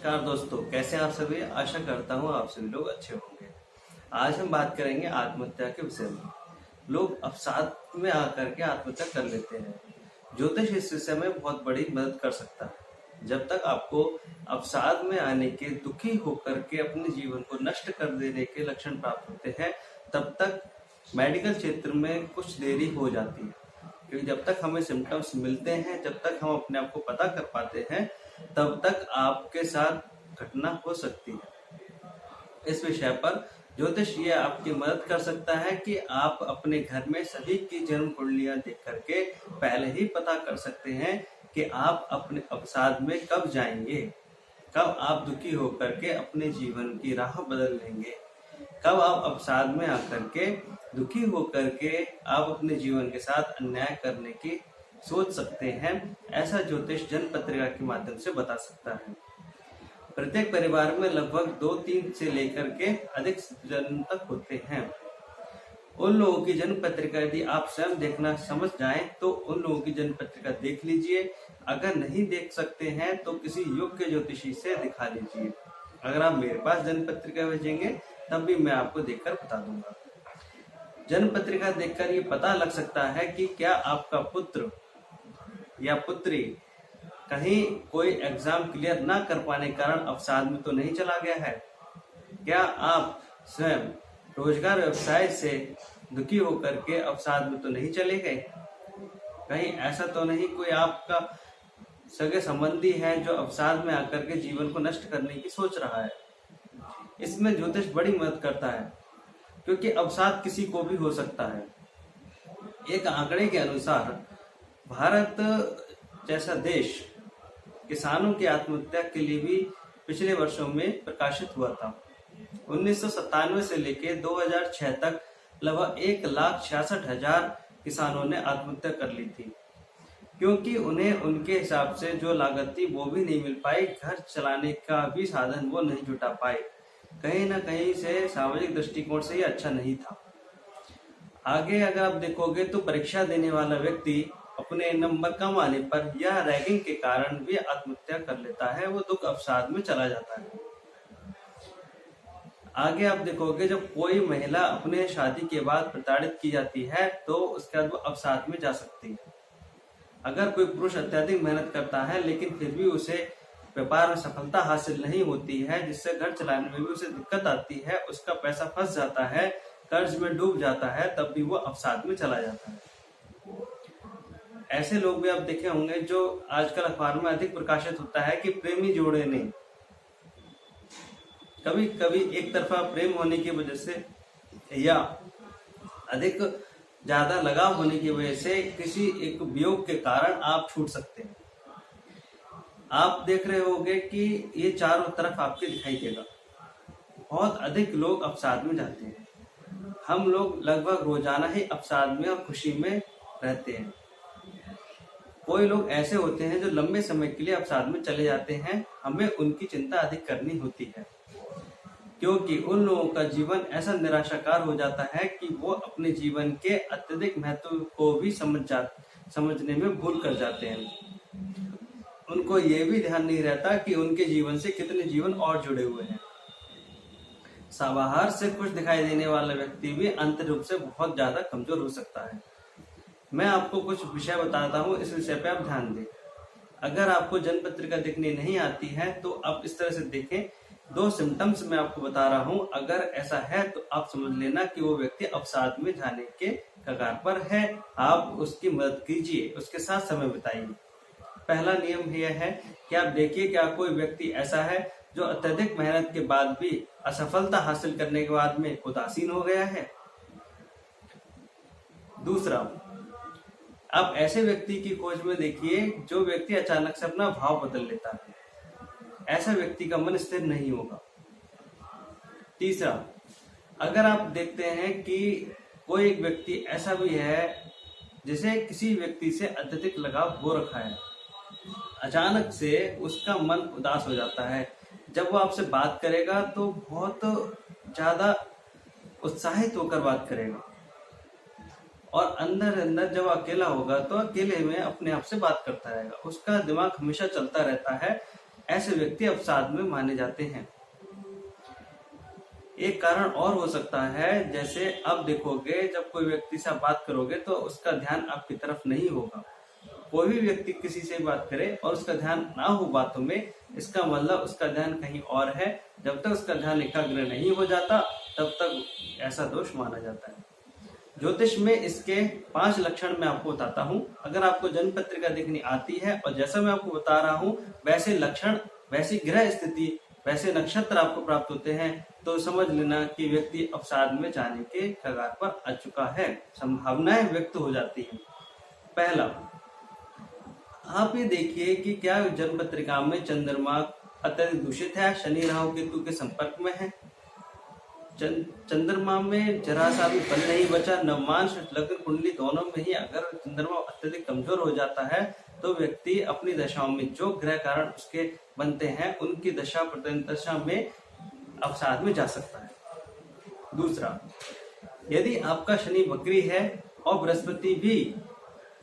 नमस्कार दोस्तों, कैसे हैं आप सभी। आशा करता हूँ आप सभी लोग अच्छे होंगे। आज हम बात करेंगे आत्महत्या के विषय में। लोग अवसाद में आकर के आत्महत्या कर लेते हैं। ज्योतिष इस विषय में बहुत बड़ी मदद कर सकता है। जब तक आपको अवसाद में आने के, दुखी होकर के अपने जीवन को नष्ट कर देने के लक्षण प्राप्त होते हैं, तब तक मेडिकल क्षेत्र में कुछ देरी हो जाती है। क्योंकि जब तक हमें सिम्टम्स मिलते हैं, जब तक हम अपने आप को पता कर पाते हैं, तब तक आपके साथ घटना हो सकती है। इस विषय पर ज्योतिष ये आपकी मदद कर सकता है कि आप अपने घर में सभी की जन्म कुंडलियां देख करके पहले ही पता कर सकते हैं कि आप अपने अवसाद में कब जाएंगे, कब आप दुखी होकर के अपने जीवन की राह बदल लेंगे, कब आप अवसाद में आकर के दुखी होकर के आप अपने जीवन के साथ अन्याय करने की सोच सकते हैं। ऐसा ज्योतिष जन्म पत्रिका के माध्यम से बता सकता है। प्रत्येक परिवार में लगभग 2-3 से लेकर के अधिक जन्म तक होते हैं। उन लोगों की जन्म पत्रिका यदि आप स्वयं देखना समझ जाएं तो उन लोगों की जन्म पत्रिका देख लीजिए। अगर नहीं देख सकते हैं तो किसी योग्य ज्योतिषी से दिखा लीजिए। अगर आप मेरे पास जन्म पत्रिका भेजेंगे तब भी मैं आपको देखकर बता दूंगा। जन्म पत्रिका देखकर ये पता लग सकता है कि क्या आपका पुत्र या पुत्री कहीं कोई एग्जाम क्लियर ना कर पाने के कारण अवसाद में तो नहीं चला गया है। क्या आप स्वयं रोजगार व्यवसाय से दुखी होकर के अवसाद में तो नहीं चले गए। कहीं ऐसा तो नहीं कोई आपका सगे संबंधी है जो अवसाद में आकर के जीवन को नष्ट करने की सोच रहा है। इसमें ज्योतिष बड़ी मदद करता है, क्योंकि अवसाद किसी को भी हो सकता है। एक आंकड़े के अनुसार भारत जैसा देश किसानों की आत्महत्या के लिए भी पिछले वर्षों में प्रकाशित हुआ था। 1997 से लेकर 2006 तक लगभग 1,66,000 किसानों ने आत्महत्या कर ली थी, क्योंकि उन्हें उनके हिसाब से जो लागत थी वो भी नहीं मिल पाई, घर चलाने का भी साधन वो नहीं जुटा पाए। कहीं ना कहीं से सामाजिक दृष्टिकोण से ये अच्छा नहीं था। आगे अगर आप देखोगे तो परीक्षा देने वाला व्यक्ति अपने नंबर कम आने पर या रैगिंग के कारण भी आत्महत्या कर लेता है, वो दुख अवसाद में चला जाता है। आगे आप देखोगे जब कोई महिला अपने शादी के बाद प्रताड़ित की जाती है तो उसके बाद वो अवसाद में जा सकती है। अगर कोई पुरुष अत्यधिक मेहनत करता है लेकिन फिर भी उसे व्यापार में सफलता हासिल नहीं होती है, जिससे घर चलाने में भी उसे दिक्कत आती है, उसका पैसा फंस जाता है, कर्ज में डूब जाता है, तब भी वो अवसाद में चला जाता है। ऐसे लोग भी आप देखे होंगे जो आजकल अखबार में अधिक प्रकाशित होता है कि प्रेमी जोड़े ने कभी कभी एक तरफा प्रेम होने की वजह से या अधिक ज्यादा लगाव होने की वजह से किसी एक वियोग के कारण आप छूट सकते हैं। आप देख रहे होंगे कि ये चारों तरफ आपके दिखाई देगा। बहुत अधिक लोग अवसाद में जाते हैं। हम लोग लगभग रोजाना ही अवसाद में और खुशी में रहते हैं। कोई लोग ऐसे होते हैं जो लंबे समय के लिए अवसाद में चले जाते हैं। हमें उनकी चिंता अधिक करनी होती है, क्योंकि उन लोगों का जीवन ऐसा निराशाकार हो जाता है कि वो अपने जीवन के अत्यधिक महत्व को भी समझने में भूल कर जाते हैं। उनको ये भी ध्यान नहीं रहता कि उनके जीवन से कितने जीवन और जुड़े हुए हैं। बाहर से कुछ दिखाई देने वाला व्यक्ति भी आंतरिक रूप से बहुत ज्यादा कमजोर हो सकता है। मैं आपको कुछ विषय बताता हूँ, इस विषय पे आप ध्यान दें। अगर आपको जन्म पत्रिका देखनी नहीं आती है तो आप इस तरह से देखें। 2 सिम्टम्स मैं आपको बता रहा हूँ, अगर ऐसा है तो आप समझ लेना कि वो व्यक्ति अवसाद में जाने के कगार पर है। आप उसकी मदद कीजिए, उसके साथ समय बिताइए। पहला नियम यह है कि आप देखिए क्या कोई व्यक्ति ऐसा है जो अत्यधिक मेहनत के बाद भी असफलता हासिल करने के बाद में उदासीन हो गया है। दूसरा, आप ऐसे व्यक्ति की खोज में देखिए जो व्यक्ति अचानक से अपना भाव बदल लेता है। ऐसा व्यक्ति का मन स्थिर नहीं होगा। तीसरा, अगर आप देखते हैं कि कोई एक व्यक्ति ऐसा भी है जिसे किसी व्यक्ति से अत्यधिक लगाव हो रखा है, अचानक से उसका मन उदास हो जाता है। जब वो आपसे बात करेगा तो बहुत ज्यादा उत्साहित होकर बात करेगा, और अंदर अंदर जब अकेला होगा तो अकेले में अपने आप से बात करता रहेगा। उसका दिमाग हमेशा चलता रहता है ऐसे व्यक्ति अवसाद में माने जाते हैं। एक कारण और हो सकता है, जैसे अब देखोगे जब कोई व्यक्ति से आप बात करोगे तो उसका ध्यान आपकी तरफ नहीं होगा। कोई भी व्यक्ति किसी से बात करे और उसका ध्यान ना हो बातों में, इसका मतलब उसका ध्यान कहीं और है। जब तक उसका ध्यान एकाग्र नहीं हो जाता तब तक ऐसा दोष माना जाता है। ज्योतिष में इसके 5 लक्षण मैं आपको बताता हूँ। अगर आपको जन्म पत्रिका देखनी आती है और जैसा मैं आपको बता रहा हूँ वैसे लक्षण, वैसी ग्रह स्थिति, वैसे नक्षत्र आपको प्राप्त होते हैं, तो समझ लेना कि व्यक्ति अवसाद में जाने के कगार पर आ चुका है, संभावनाएं व्यक्त हो जाती हैं। पहला, आप ये देखिए कि क्या जन्म पत्रिका में चंद्रमा अत्यधिक दूषित है, शनि राहु केतु के संपर्क में है, चंद्रमा में जरा सा भी बल नहीं बचा, नवमांश लग्न कुंडली दोनों में ही अगर चंद्रमा अत्यधिक कमजोर हो जाता है तो व्यक्ति अपनी दशाओं में जो ग्रह कारण उसके बनते हैं उनकी दशा प्रतिदशा में अवसाद में जा सकता है। दूसरा, यदि आपका शनि वक्री है और बृहस्पति भी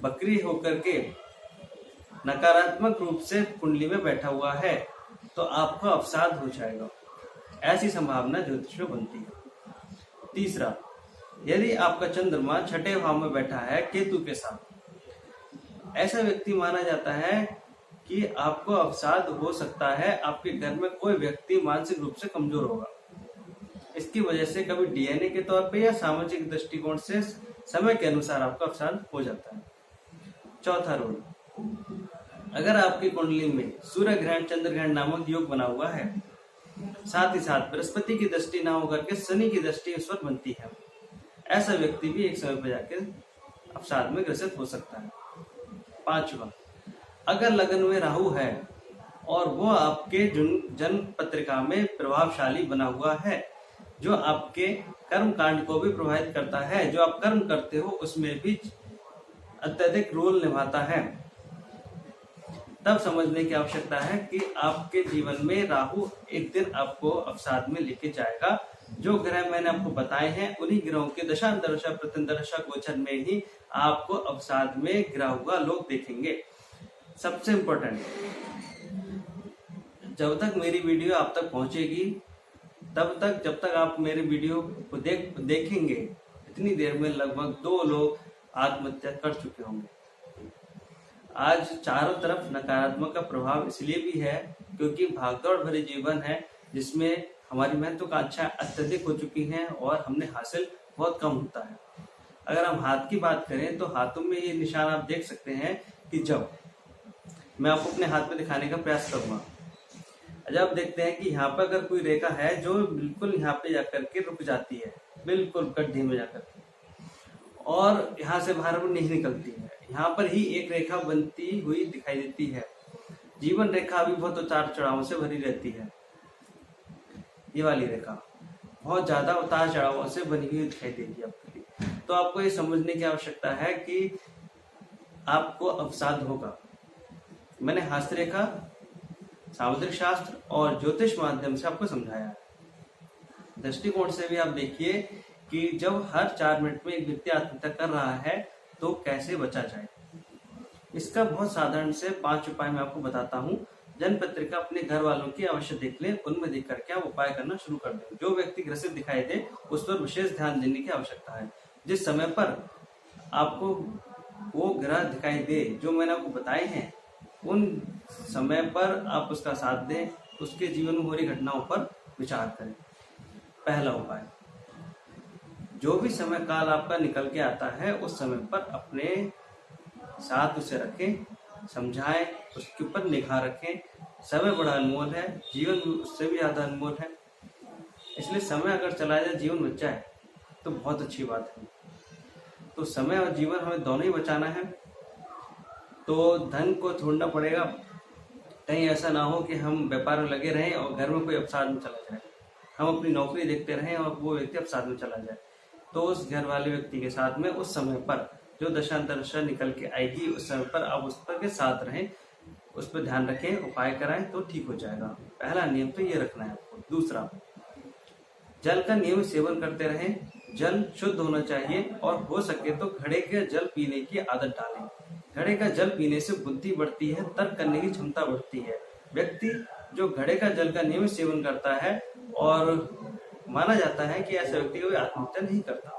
वक्री होकर के नकारात्मक रूप से कुंडली में बैठा हुआ है तो आपको अवसाद हो जाएगा, ऐसी संभावना ज्योतिष में बनती है। तीसरा, यदि आपका चंद्रमा छठे भाव में बैठा है केतु के साथ, ऐसा व्यक्ति माना जाता है कि आपको अवसाद हो सकता है। आपके घर में कोई व्यक्ति मानसिक रूप से कमजोर होगा, इसकी वजह से कभी डीएनए के तौर पे या सामाजिक दृष्टिकोण से समय के अनुसार आपका अवसाद हो जाता है। चौथा रूल, अगर आपकी कुंडली में सूर्य ग्रहण चंद्र ग्रहण नामक योग बना हुआ है, साथ ही साथ बृहस्पति की दृष्टि ना होकर के शनि की दृष्टि उस पर बनती है, ऐसा व्यक्ति भी एक समय पर जाकर अवसाद में ग्रसित हो सकता है। पांचवा, अगर लग्न में राहु है और वो आपके जन्म पत्रिका में प्रभावशाली बना हुआ है, जो आपके कर्म कांड को भी प्रभावित करता है, जो आप कर्म करते हो उसमें भी अत्यधिक रोल निभाता है, तब समझने की आवश्यकता है कि आपके जीवन में राहु एक दिन आपको अवसाद में लेके जाएगा। जो ग्रह मैंने आपको बताए हैं उन्हीं ग्रहों के दशांतरदशा प्रतिदशा गोचर में ही आपको अवसाद में गिरा हुआ लोग देखेंगे। सबसे इम्पोर्टेंट, जब तक मेरी वीडियो आप तक पहुंचेगी तब तक, जब तक आप मेरे वीडियो को देखेंगे, इतनी देर में लगभग 2 लोग आत्महत्या कर चुके होंगे। आज चारों तरफ नकारात्मक का प्रभाव इसलिए भी है क्योंकि भागदौड़ भरे जीवन है जिसमें हमारी महत्वाकांक्षा अत्यधिक हो चुकी है और हमने हासिल बहुत कम होता है। अगर हम हाथ की बात करें तो हाथों में ये निशान आप देख सकते हैं कि जब मैं आपको अपने हाथ में दिखाने का प्रयास करूंगा, जब देखते हैं कि यहाँ पर अगर कोई रेखा है जो बिल्कुल यहाँ पे जाकर के रुक जाती है, बिल्कुल गड्ढे में जाकर के, और यहाँ से बाहर वो नहीं निकलती है, यहाँ पर ही एक रेखा बनती हुई दिखाई देती है। जीवन रेखा भी बहुत उतार चढ़ावों से भरी रहती है। ये वाली रेखा बहुत ज्यादा उतार चढ़ावों से बनी हुई दिखाई देगी आपके लिए। तो आपको ये समझने की आवश्यकता है कि आपको अवसाद होगा। मैंने हस्तरेखा, सामुद्रिक शास्त्र और ज्योतिष माध्यम से आपको समझाया है। दृष्टिकोण से भी आप देखिए कि जब हर 4 मिनट में एक व्यक्ति आत्महत्या कर रहा है तो कैसे बचा जाए। इसका बहुत साधारण से 5 उपाय मैं आपको बताता हूँ। जन्म पत्रिका अपने घर वालों की अवश्य देख लें, उनमें देख करके आप उपाय करना शुरू कर दें। जो व्यक्ति ग्रसित दिखाई दे उस पर विशेष ध्यान देने की आवश्यकता है। जिस समय पर आपको वो ग्रह दिखाई दे जो मैंने आपको बताए हैं, उन समय पर आप उसका साथ दें, उसके जीवन में हो रही घटनाओं पर विचार करें। पहला उपाय, जो भी समय काल आपका निकल के आता है उस समय पर अपने साथ उसे रखें, समझाएं, उसके ऊपर निगाह रखें। समय बड़ा अनमोल है, जीवन उससे भी ज्यादा अनमोल है, इसलिए समय अगर चला जाए, जीवन बच जाए तो बहुत अच्छी बात है। तो समय और जीवन हमें दोनों ही बचाना है। तो धन को छोड़ना पड़ेगा, कहीं ऐसा ना हो कि हम व्यापार में लगे रहें और घर में कोई अवसाद में चला जाए, हम अपनी नौकरी देखते रहें और वो व्यक्ति अवसाद में चला जाए। तो उस घर वाले व्यक्ति के साथ में उस समय पर जो दशांतरदशा निकल के आएगी उस समय पर आप उस पर के साथ रहें, उस पर ध्यान रखें, उपाय कराएं तो ठीक हो जाएगा। पहला नियम तो ये रखना है आपको। दूसरा, जल का नियमित सेवन करते रहें। जल शुद्ध होना चाहिए और हो सके तो घड़े के जल पीने की आदत डालें। घड़े का जल पीने से बुद्धि बढ़ती है, तर्क करने की क्षमता बढ़ती है। व्यक्ति जो घड़े का जल का नियमित सेवन करता है और माना जाता है कि ऐसा व्यक्ति कोई आत्महत्या नहीं करता।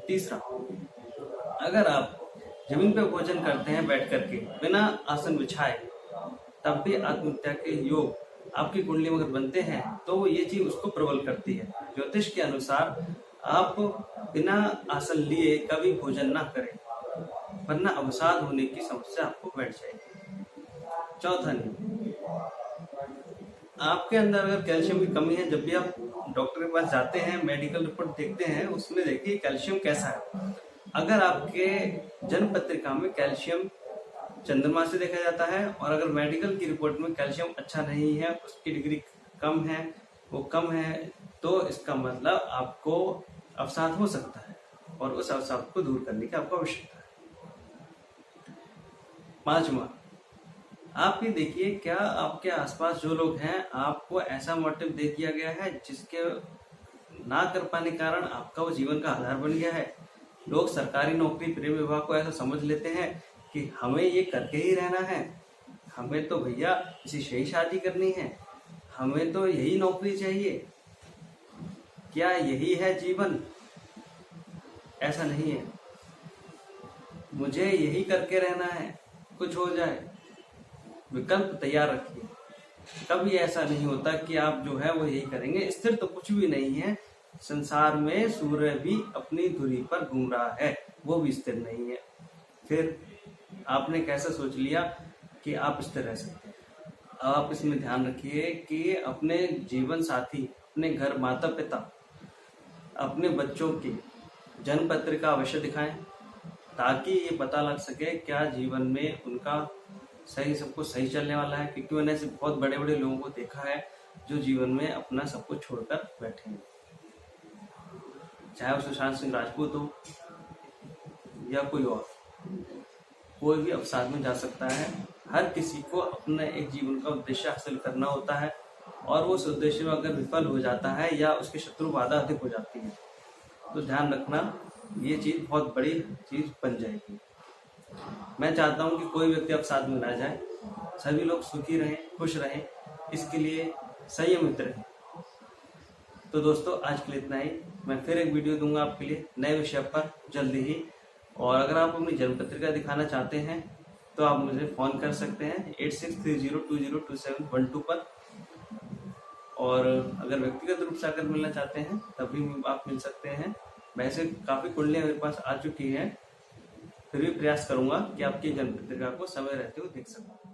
तीसरा, अगर आप जमीन पर भोजन करते हैं बैठ करके बिना आसन बिछाए, तब भी आत्महत्या के योग आपकी कुंडली में अगर बनते हैं तो ये चीज उसको प्रबल करती है। ज्योतिष के अनुसार आप बिना आसन लिए कभी भोजन ना करें, वरना अवसाद होने की समस्या आपको बैठ जाएगी। चौथा नियम, आपके अंदर अगर कैल्शियम की कमी है, जब भी आप डॉक्टर के पास जाते हैं, मेडिकल रिपोर्ट देखते हैं, उसमें देखिए कैल्शियम कैसा है। अगर आपके जन्म पत्रिका में कैल्शियम चंद्रमा से देखा जाता है और अगर मेडिकल की रिपोर्ट में कैल्शियम अच्छा नहीं है, उसकी डिग्री कम है, वो कम है, तो इसका मतलब आपको अवसाद हो सकता है और उस अवसाद को दूर करने की आपको आवश्यकता है। पांचवा, आप ये देखिए क्या आपके आसपास जो लोग हैं आपको ऐसा मोटिव दे दिया गया है जिसके ना कर पाने के कारण आपका वो जीवन का आधार बन गया है। लोग सरकारी नौकरी, प्रेम विवाह को ऐसा समझ लेते हैं कि हमें ये करके ही रहना है, हमें तो भैया इसी से ही शादी करनी है, हमें तो यही नौकरी चाहिए। क्या यही है जीवन? ऐसा नहीं है। मुझे यही करके रहना है, कुछ हो जाए। विकल्प तैयार रखिए। कभी ऐसा नहीं होता कि आप जो है वो यही करेंगे। स्थिर तो कुछ भी नहीं है। संसार में सूर्य भी अपनी धुरी पर घूम रहा है, वो भी स्थिर नहीं है। फिर आपने कैसे सोच लिया कि आप स्थिर रह सकते हैं? आप इसमें ध्यान रखिए कि अपने जीवन साथी, अपने घर माता पिता, अपने बच्चों की जन्म पत्रिका अवश्य दिखाएं, ताकि ये पता लग सके क्या जीवन में उनका सही, सब कुछ सही चलने वाला है। क्योंकि मैंने ऐसे बहुत बड़े बड़े लोगों को देखा है जो जीवन में अपना सब कुछ छोड़कर बैठे हैं, चाहे वो सुशांत सिंह राजपूत हो या कोई और। कोई भी अवसाद में जा सकता है। हर किसी को अपना एक जीवन का उद्देश्य हासिल करना होता है और वो उस उद्देश्य में अगर विफल हो जाता है या उसके शत्रु बाधा अधिक हो जाती है तो ध्यान रखना ये चीज बहुत बड़ी चीज बन जाएगी। मैं चाहता हूँ कि कोई व्यक्ति अवसाद में ना जाए, सभी लोग सुखी रहें, खुश रहें, इसके लिए संयमित रहें। तो दोस्तों आज के लिए इतना ही। मैं फिर एक वीडियो दूंगा आपके लिए नए विषय पर जल्दी ही। और अगर आप अपनी जन्म पत्रिका दिखाना चाहते हैं तो आप मुझे फोन कर सकते हैं 8630202712 पर। और अगर व्यक्तिगत रूप से अगर मिलना चाहते हैं तभी आप मिल सकते हैं। वैसे काफी कुंडलियां मेरे पास आ चुकी हैं, फिर भी प्रयास करूंगा कि आपकी जन्म पत्रिका को समय रहते हुए देख सकूं।